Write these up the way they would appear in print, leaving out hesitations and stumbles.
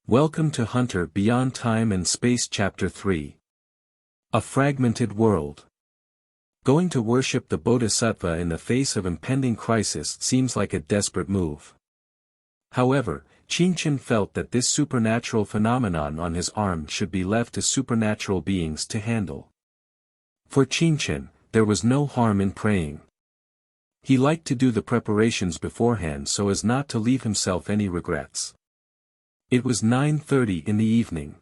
Welcome to Hunter Beyond Time and Space Chapter 3. A Fragmented World. Going to worship the Bodhisattva in the face of impending crisis seems like a desperate move. However, Qingchen felt that this supernatural phenomenon on his arm should be left to supernatural beings to handle. For Qingchen, there was no harm in praying. He liked to do the preparations beforehand so as not to leave himself any regrets. It was 9:30 in the evening.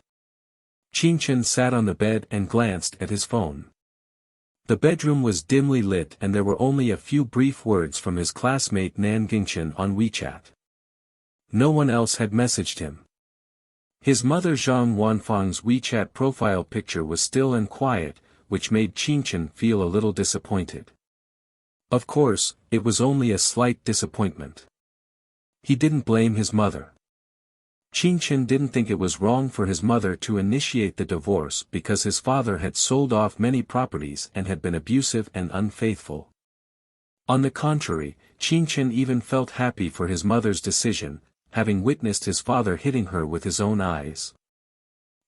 Qingchen sat on the bed and glanced at his phone. The bedroom was dimly lit and there were only a few brief words from his classmate Nan Gingchen on WeChat. No one else had messaged him. His mother Zhang Wanfang's WeChat profile picture was still and quiet, which made Qingchen feel a little disappointed. Of course, it was only a slight disappointment. He didn't blame his mother. Qingchen didn't think it was wrong for his mother to initiate the divorce because his father had sold off many properties and had been abusive and unfaithful. On the contrary, Qingchen even felt happy for his mother's decision, having witnessed his father hitting her with his own eyes.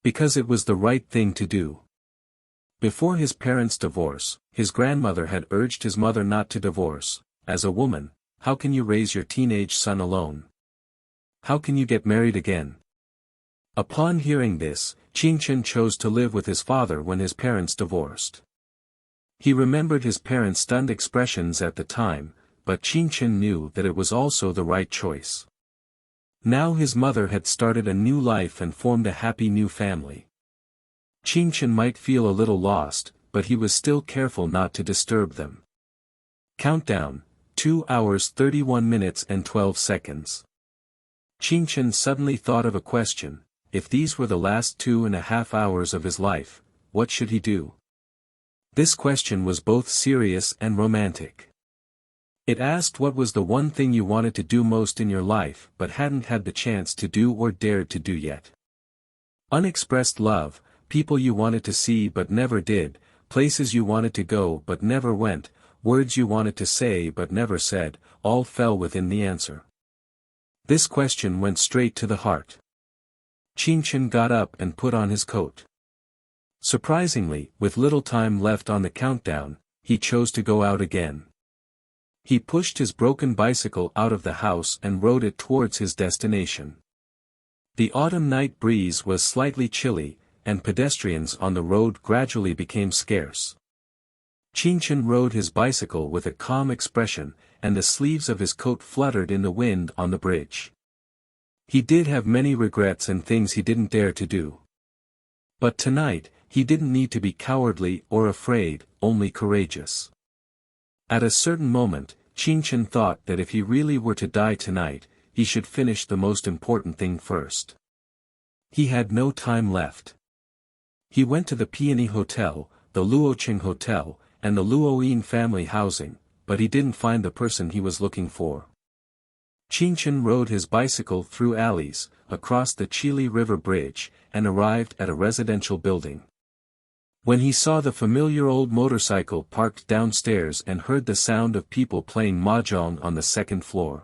Because it was the right thing to do. Before his parents' divorce, his grandmother had urged his mother not to divorce. As a woman, how can you raise your teenage son alone? How can you get married again? Upon hearing this, Qingchen chose to live with his father when his parents divorced. He remembered his parents' stunned expressions at the time, but Qingchen knew that it was also the right choice. Now his mother had started a new life and formed a happy new family. Qingchen might feel a little lost, but he was still careful not to disturb them. Countdown, 2 hours 31 minutes and 12 seconds. Qingchen suddenly thought of a question: if these were the last 2.5 hours of his life, what should he do? This question was both serious and romantic. It asked what was the one thing you wanted to do most in your life but hadn't had the chance to do or dared to do yet. Unexpressed love, people you wanted to see but never did, places you wanted to go but never went, words you wanted to say but never said, all fell within the answer. This question went straight to the heart. Qingchen got up and put on his coat. Surprisingly, with little time left on the countdown, he chose to go out again. He pushed his broken bicycle out of the house and rode it towards his destination. The autumn night breeze was slightly chilly, and pedestrians on the road gradually became scarce. Qingchen rode his bicycle with a calm expression, and the sleeves of his coat fluttered in the wind on the bridge. He did have many regrets and things he didn't dare to do. But tonight, he didn't need to be cowardly or afraid, only courageous. At a certain moment, Qingchen thought that if he really were to die tonight, he should finish the most important thing first. He had no time left. He went to the Peony Hotel, the Luoqing Hotel, and the Luoyin family housing, but he didn't find the person he was looking for. Qingchen rode his bicycle through alleys, across the Chili River Bridge, and arrived at a residential building. When he saw the familiar old motorcycle parked downstairs and heard the sound of people playing mahjong on the second floor.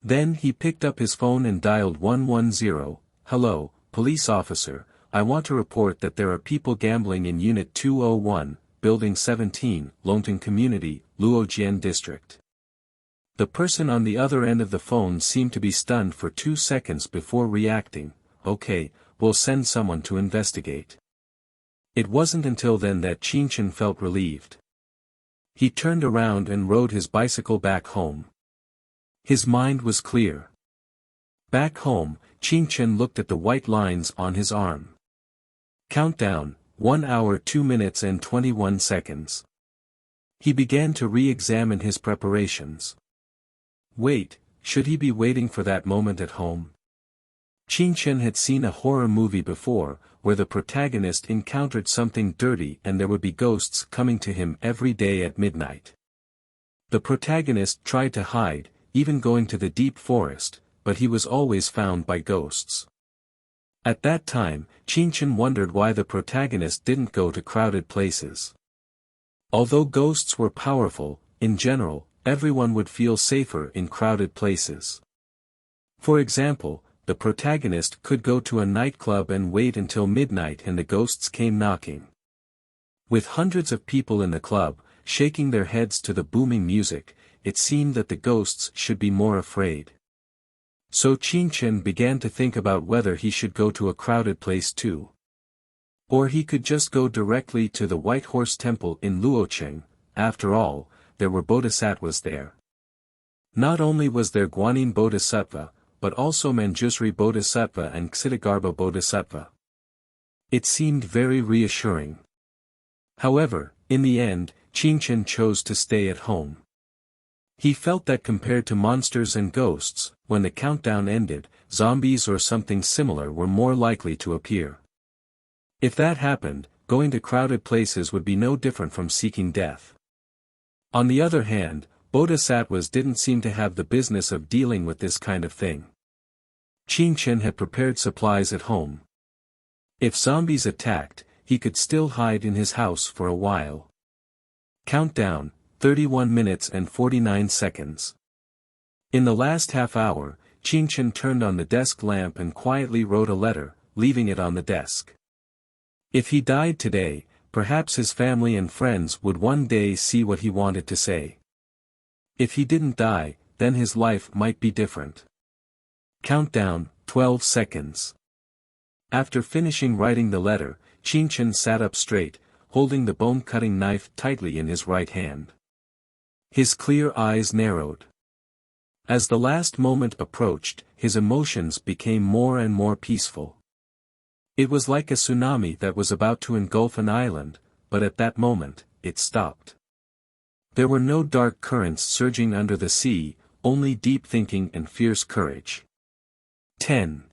Then he picked up his phone and dialed 110, "Hello, police officer, I want to report that there are people gambling in Unit 201, Building 17, Longting Community, Luojian District." The person on the other end of the phone seemed to be stunned for 2 seconds before reacting. "Okay, we'll send someone to investigate." It wasn't until then that Qingchen felt relieved. He turned around and rode his bicycle back home. His mind was clear. Back home, Qingchen looked at the white lines on his arm. Countdown, 1 hour 2 minutes and 21 seconds. He began to re-examine his preparations. Wait, should he be waiting for that moment at home? Qingchen had seen a horror movie before, where the protagonist encountered something dirty and there would be ghosts coming to him every day at midnight. The protagonist tried to hide, even going to the deep forest, but he was always found by ghosts. At that time, Qingchen wondered why the protagonist didn't go to crowded places. Although ghosts were powerful, in general, everyone would feel safer in crowded places. For example, the protagonist could go to a nightclub and wait until midnight and the ghosts came knocking. With hundreds of people in the club, shaking their heads to the booming music, it seemed that the ghosts should be more afraid. So Qingchen began to think about whether he should go to a crowded place too. Or he could just go directly to the White Horse Temple in Luocheng. After all, there were bodhisattvas there. Not only was there Guanyin Bodhisattva, but also Manjusri Bodhisattva and Ksitigarbha Bodhisattva. It seemed very reassuring. However, in the end, Qingchen chose to stay at home. He felt that compared to monsters and ghosts, when the countdown ended, zombies or something similar were more likely to appear. If that happened, going to crowded places would be no different from seeking death. On the other hand, bodhisattvas didn't seem to have the business of dealing with this kind of thing. Qingchen had prepared supplies at home. If zombies attacked, he could still hide in his house for a while. Countdown, 31 minutes and 49 seconds. In the last half hour, Qingchen turned on the desk lamp and quietly wrote a letter, leaving it on the desk. If he died today, perhaps his family and friends would one day see what he wanted to say. If he didn't die, then his life might be different. Countdown, 12 seconds. After finishing writing the letter, Qingchen sat up straight, holding the bone-cutting knife tightly in his right hand. His clear eyes narrowed. As the last moment approached, his emotions became more and more peaceful. It was like a tsunami that was about to engulf an island, but at that moment, it stopped. There were no dark currents surging under the sea, only deep thinking and fierce courage. 10.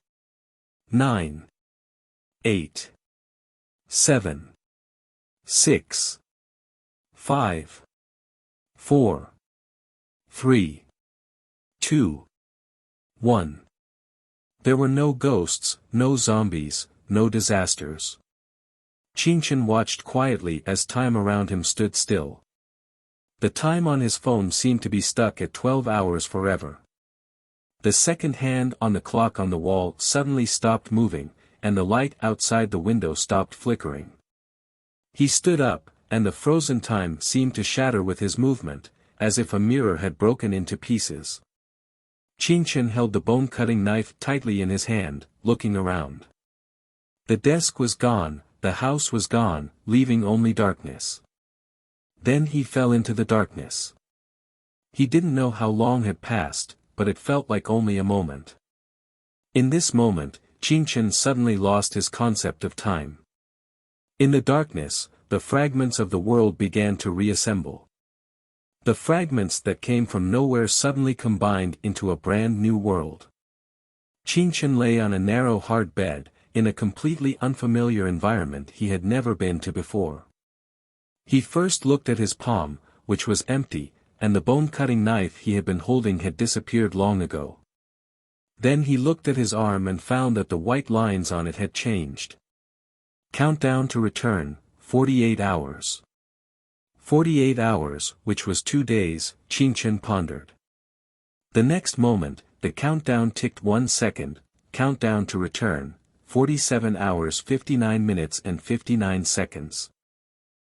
9. 8. 7. 6. 5. 4. 3. 2. 1. There were no ghosts, no zombies, no disasters. Qingchen watched quietly as time around him stood still. The time on his phone seemed to be stuck at 12 hours forever. The second hand on the clock on the wall suddenly stopped moving, and the light outside the window stopped flickering. He stood up, and the frozen time seemed to shatter with his movement, as if a mirror had broken into pieces. Qingchen held the bone-cutting knife tightly in his hand, looking around. The desk was gone, the house was gone, leaving only darkness. Then he fell into the darkness. He didn't know how long had passed, but it felt like only a moment. In this moment, Qingchen suddenly lost his concept of time. In the darkness, the fragments of the world began to reassemble. The fragments that came from nowhere suddenly combined into a brand new world. Qingchen lay on a narrow hard bed, in a completely unfamiliar environment he had never been to before. He first looked at his palm, which was empty, and the bone-cutting knife he had been holding had disappeared long ago. Then he looked at his arm and found that the white lines on it had changed. Countdown to return, 48 hours. 48 hours, which was 2 days, Qingchen pondered. The next moment, the countdown ticked 1 second, countdown to return, 47 hours 59 minutes and 59 seconds.